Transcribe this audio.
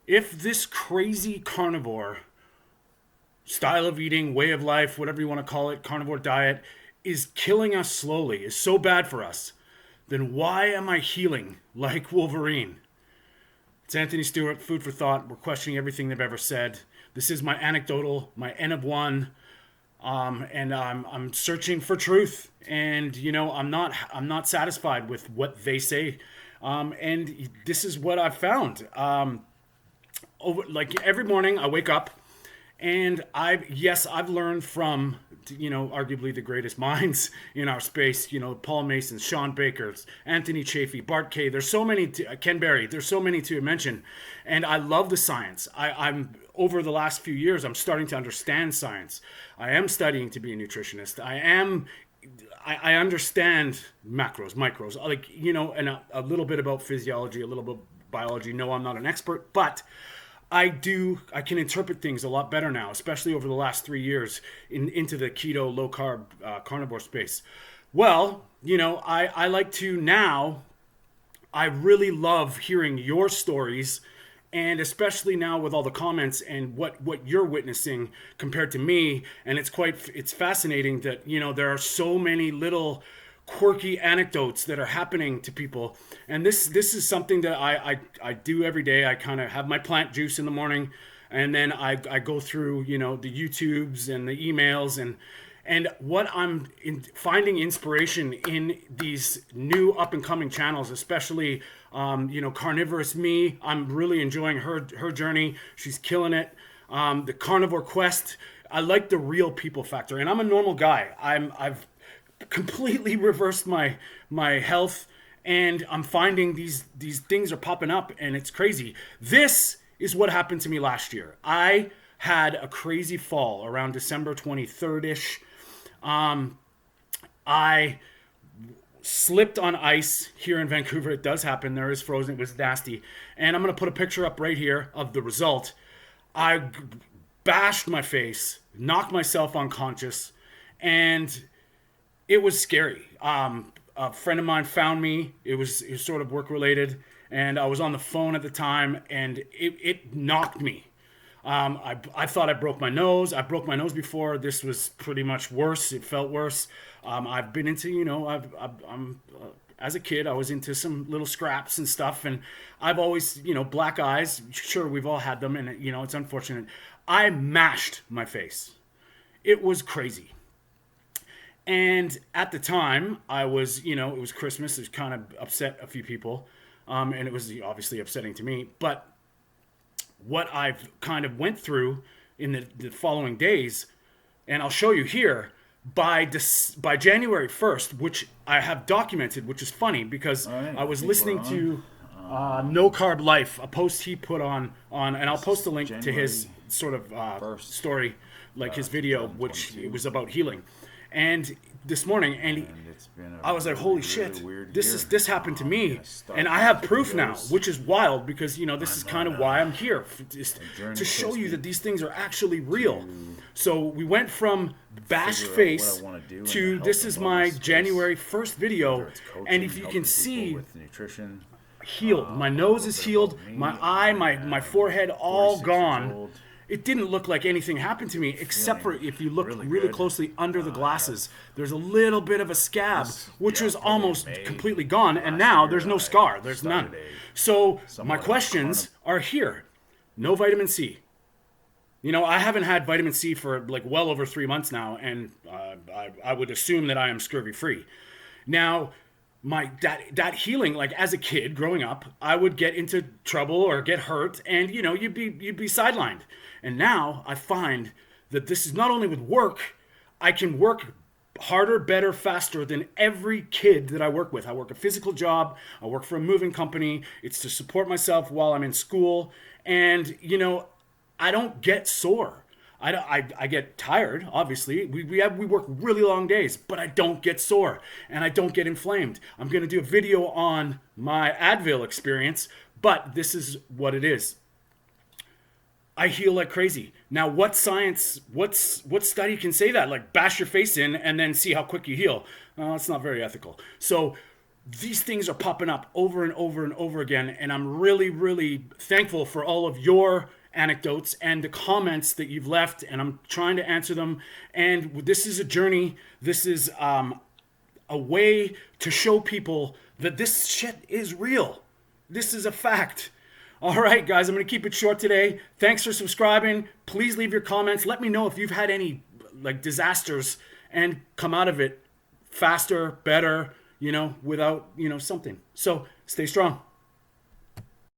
if this crazy carnivore style of eating, way of life, whatever you want to call it, carnivore diet, is killing us slowly, is so bad for us, then why am I healing like Wolverine? It's Anthony Stewart, Food for Thought. We're questioning everything they've ever said. This is my anecdotal, my N of one, and I'm searching for truth. And I'm not satisfied with what they say, and this is what I've found. Like every morning, I wake up, and I've learned from arguably the greatest minds in our space. Paul Mason, Sean Baker, Anthony Chafee, Bart Kay. There's so many. Ken Berry. There's so many to mention, and I love the science. I'm over the last few years, I'm starting to understand science. I am studying to be a nutritionist. I understand macros, micros, and a little bit about physiology, a little bit biology. No, I'm not an expert, but I can interpret things a lot better now, especially over the last 3 years into the keto, low carb, carnivore space. Well, I like to now, I really love hearing your stories, and especially now with all the comments and what you're witnessing compared to me. And it's fascinating that, there are so many little quirky anecdotes that are happening to people. And this is something that I do every day. I kind of have my plant juice in the morning, and then I go through, the YouTubes and the emails, and what finding inspiration in these new up and coming channels, especially, Carnivorous Me. I'm really enjoying her journey. She's killing it. The Carnivore Quest. I like the real people factor, and I'm a normal guy. I've completely reversed my health, and I'm finding these things are popping up, and it's crazy. This is what happened to me last year. I had a crazy fall around December 23rd ish. I slipped on ice here in Vancouver. It does happen. There is frozen. It was nasty. And I'm going to put a picture up right here of the result. I bashed my face, knocked myself unconscious, and it was scary. A friend of mine found me. It was sort of work related, and I was on the phone at the time, and it knocked me. I thought I broke my nose. I broke my nose before. This was pretty much worse. It felt worse. I've been into, as a kid, I was into some little scraps and stuff, and I've always, black eyes. Sure, we've all had them, and it's unfortunate. I mashed my face. It was crazy. And at the time, I was, it was Christmas. It kind of upset a few people, and it was obviously upsetting to me. But what I've kind of went through in the following days, and I'll show you here, by January 1st, which I have documented, which is funny because I was listening to No Carb Life, a post he put on, and I'll post a link to his sort of story, like his video, which it was about healing. And this morning, and I was like, holy shit, this happened to me. And I have proof now, which is wild because, this is kind of why I'm here, to show you that these things are actually real. So we went from bashed face to this is my January 1st video. And if you can see, healed. My nose is healed. My eye, my forehead, all gone. It didn't look like anything happened to me, except for if you look really closely under the glasses. There's a little bit of a scab, which was almost completely gone, and now there's no scar. There's none. So my questions are here. No vitamin C. I haven't had vitamin C for like well over 3 months now, and I would assume that I am scurvy-free. Now, that healing, like as a kid growing up, I would get into trouble or get hurt, and you'd be sidelined. And now I find that this is not only with work, I can work harder, better, faster than every kid that I work with. I work a physical job. I work for a moving company. It's to support myself while I'm in school. And, I don't get sore. I get tired, obviously. We work really long days, but I don't get sore and I don't get inflamed. I'm going to do a video on my Advil experience, but this is what it is. I heal like crazy. Now, what study can say that? Like, bash your face in and then see how quick you heal. It's not very ethical. So, these things are popping up over and over and over again. And I'm really, really thankful for all of your anecdotes and the comments that you've left. And I'm trying to answer them. And this is a journey. This is a way to show people that this shit is real. This is a fact. All right, guys, I'm going to keep it short today. Thanks for subscribing. Please leave your comments. Let me know if you've had any like disasters and come out of it faster, better, without, something. So stay strong.